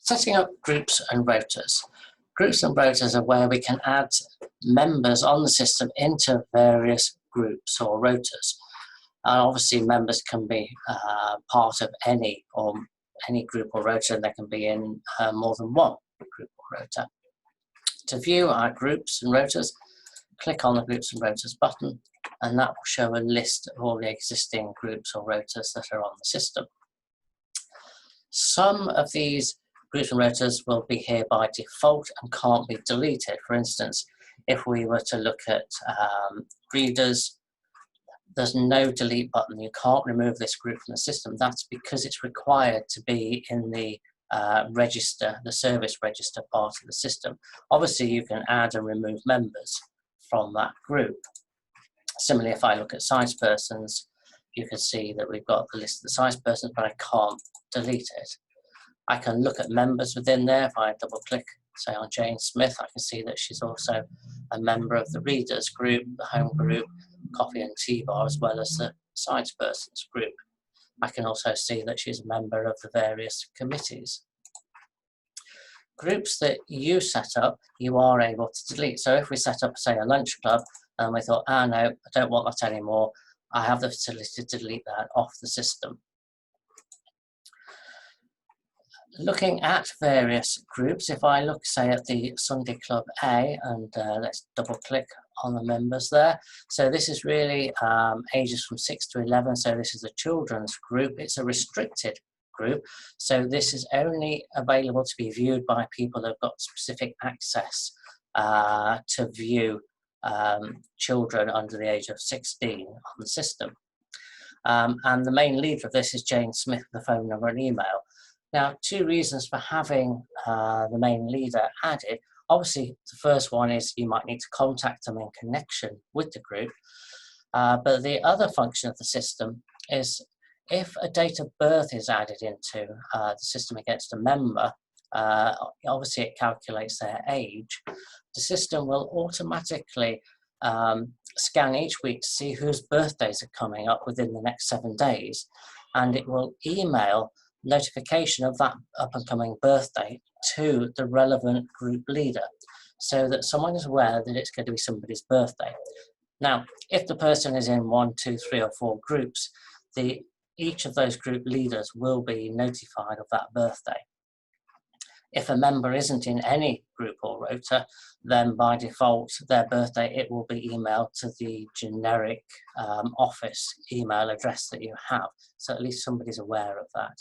Setting up groups and rotas. Groups and rotas are where we can add members on the system into various groups or rotas. And obviously members can be part of any group or rota, and they can be in more than one group or rota. To view our groups and rotas, click on the Groups and Rotas button, and that will show a list of all the existing groups or rotas that are on the system. Some of these groups and rotas will be here by default and can't be deleted. For instance, if we were to look at readers, there's no delete button. You can't remove this group from the system. That's because it's required to be in the register, the service register part of the system. Obviously, you can add and remove members from that group. Similarly, if I look at size persons, you can see that we've got the list of the size persons, but I can't delete it. I can look at members within there. If I double click, say on Jane Smith, I can see that she's also a member of the readers group, the home group, coffee and tea bar, as well as the size persons group. I can also see that she's a member of the various committees. Groups that you set up, you are able to delete. So if we set up, say, a lunch club, and we thought, no, I don't want that anymore, I have the facility to delete that off the system. Looking at various groups, if I look, say, at the Sunday Club A, and let's double click on the members there. So this is really ages from 6 to 11, so this is a children's group. It's a restricted group, so this is only available to be viewed by people who have got specific access to view children under the age of 16 on the system. And the main leader of this is Jane Smith, with the phone number and email. Now, two reasons for having the main leader added. Obviously, the first one is you might need to contact them in connection with the group. But the other function of the system is if a date of birth is added into the system against a member, obviously it calculates their age. The system will automatically scan each week to see whose birthdays are coming up within the next 7 days, and it will email notification of that up-and-coming birthday to the relevant group leader, so that someone is aware that it's going to be somebody's birthday. Now, if the person is in 1, 2, 3, or 4 groups, each of those group leaders will be notified of that birthday. If a member isn't in any group or rota, then by default, their birthday, it will be emailed to the generic office email address that you have. So at least somebody's aware of that.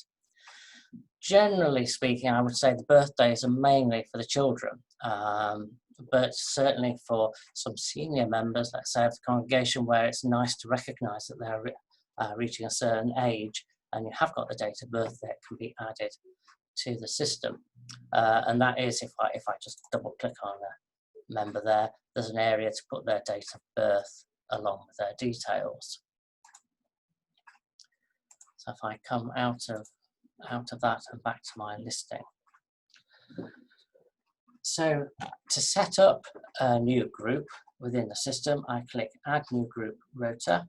Generally speaking, I would say the birthdays are mainly for the children, but certainly for some senior members, let's say of the congregation, where it's nice to recognise that they're reaching a certain age and you have got the date of birth, that can be added to the system. And that is, if I just double click on a member there, there's an area to put their date of birth along with their details. So if I come out of that and back to my listing. So to set up a new group within the system, I click Add New Group Rota.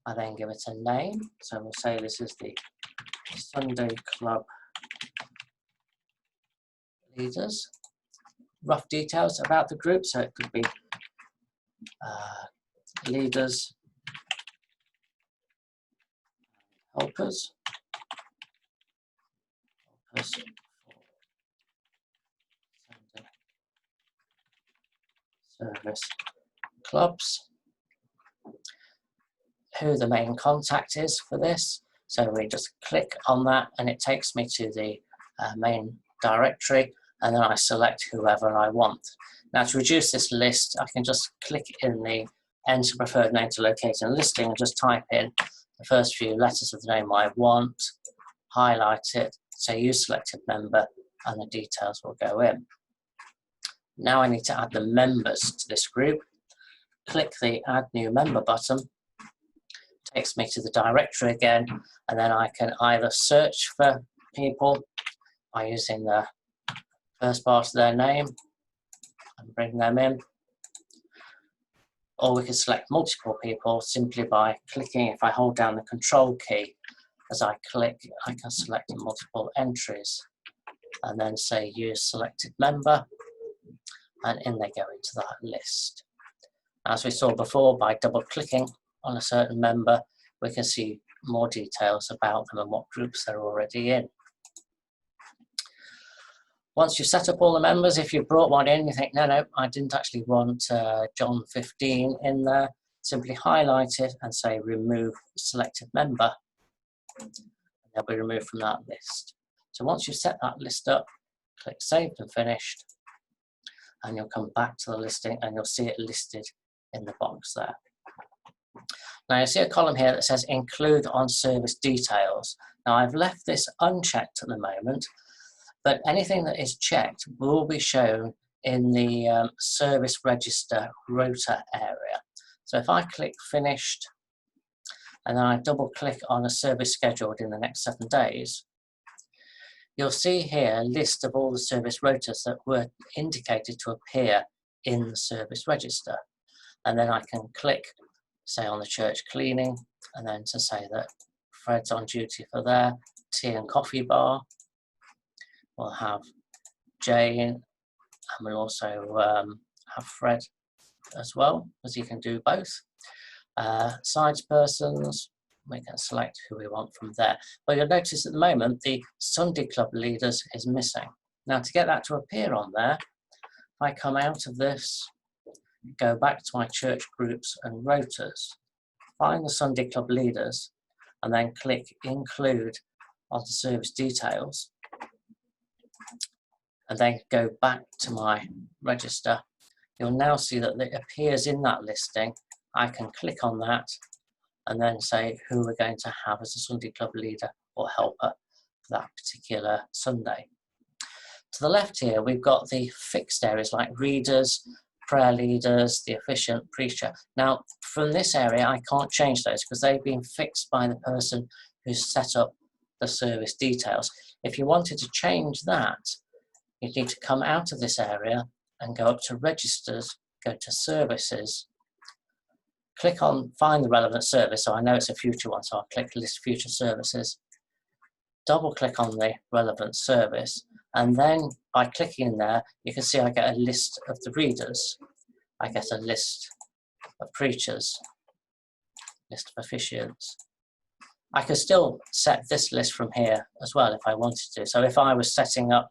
I then give it a name. So we'll say this is the Sunday Club Leaders. Rough details about the group, so it could be leaders, helpers, for Sunday service clubs, who the main contact is for this. So we just click on that and it takes me to the main directory, and then I select whoever I want. Now, to reduce this list, I can just click in the Enter Preferred Name to locate a listing and just type in the first few letters of the name I want, highlight it, say Use Selected Member, and the details will go in. Now I need to add the members to this group. Click the Add New Member button, takes me to the directory again, and then I can either search for people by using the first part of their name and bring them in, or we can select multiple people simply by clicking. If I hold down the Control key as I click, I can select multiple entries and then say use selected member, and in they go into that list. As we saw before, by double clicking on a certain member, we can see more details about them and what groups they're already in. Once you've set up all the members, if you've brought one in, you think, no, I didn't actually want John 15 in there, simply highlight it and say remove selected member. They'll be removed from that list. So once you've set that list up, click saved and finished, and you'll come back to the listing and you'll see it listed in the box there. Now you see a column here that says include on service details. Now I've left this unchecked at the moment, but anything that is checked will be shown in the service register Rota area. So if I click finished and then I double click on a service scheduled in the next 7 days, you'll see here a list of all the service rotas that were indicated to appear in the service register. And then I can click, say, on the church cleaning, and then to say that Fred's on duty for their tea and coffee bar. We'll have Jane, and we'll also have Fred as well, as you can do both. Sides persons, we can select who we want from there. But you'll notice at the moment the Sunday Club leaders is missing. Now to get that to appear on there, if I come out of this, go back to my church groups and rotas, find the Sunday Club leaders, and then click include on the service details, and then go back to my register, you'll now see that it appears in that listing. I can click on that and then say who we're going to have as a Sunday Club leader or helper for that particular Sunday. To the left here, we've got the fixed areas like readers, prayer leaders, the officiant, preacher. Now, from this area, I can't change those because they've been fixed by the person who's set up the service details. If you wanted to change that, you need to come out of this area and go up to registers, go to services, click on find the relevant service. So I know it's a future one, so I'll click list future services, double click on the relevant service, and then by clicking in there, you can see I get a list of the readers, I get a list of preachers, list of officiants. I could still set this list from here as well if I wanted to. So if I was setting up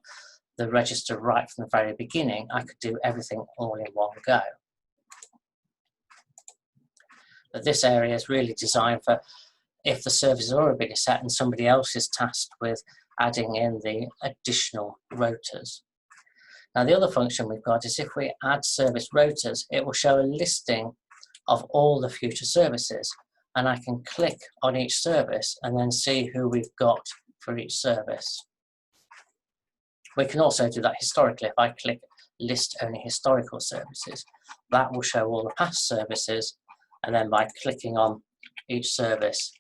the register right from the very beginning, I could do everything all in one go. But this area is really designed for if the service is already set and somebody else is tasked with adding in the additional rotas. Now the other function we've got is if we add service rotas, it will show a listing of all the future services, and I can click on each service and then see who we've got for each service. We can also do that historically. If I click list only historical services, that will show all the past services, and then by clicking on each service,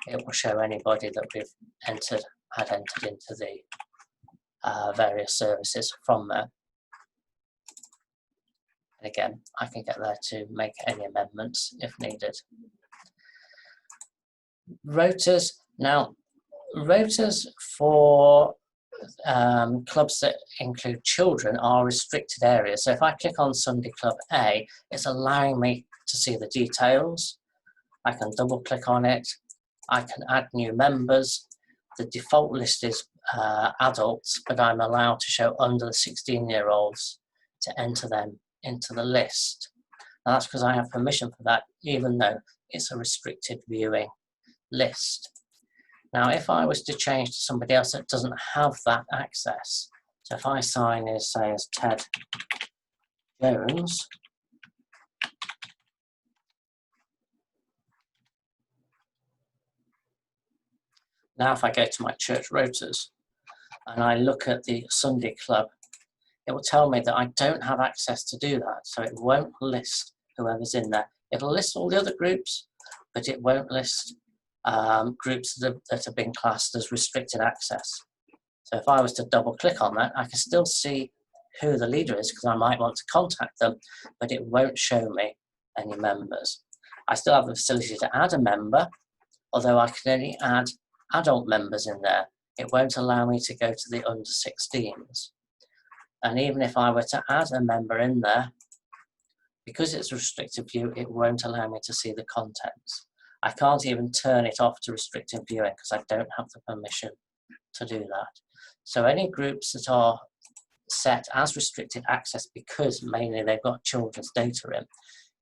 it will show anybody that we've had entered into the various services from there. And again, I can get there to make any amendments if needed. Rotas. Now, rotas for clubs that include children are restricted areas. So if I click on Sunday Club A, it's allowing me to see the details. I can double click on it. I can add new members. The default list is adults, but I'm allowed to show under the 16-year-olds to enter them into the list. Now that's because I have permission for that, even though it's a restricted viewing list. Now, if I was to change to somebody else that doesn't have that access, so if I sign as, say, as Ted Jones, now if I go to my church rotas and I look at the Sunday Club, it will tell me that I don't have access to do that, so it won't list whoever's in there. It'll list all the other groups, but it won't list groups that have been classed as restricted access. So if I was to double click on that, I can still see who the leader is because I might want to contact them, but it won't show me any members. I still have the facility to add a member, although I can only add adult members in there. it won't allow me to go to the under 16s. And even if I were to add a member in there, because it's a restricted view, it won't allow me to see the contents. I can't even turn it off to restricted viewing because I don't have the permission to do that. So any groups that are set as restricted access because mainly they've got children's data in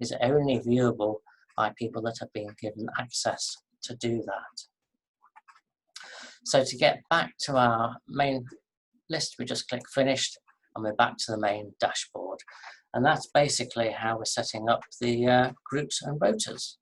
is only viewable by people that have been given access to do that. So to get back to our main list, we just click finished and we're back to the main dashboard. And that's basically how we're setting up the groups and rotas.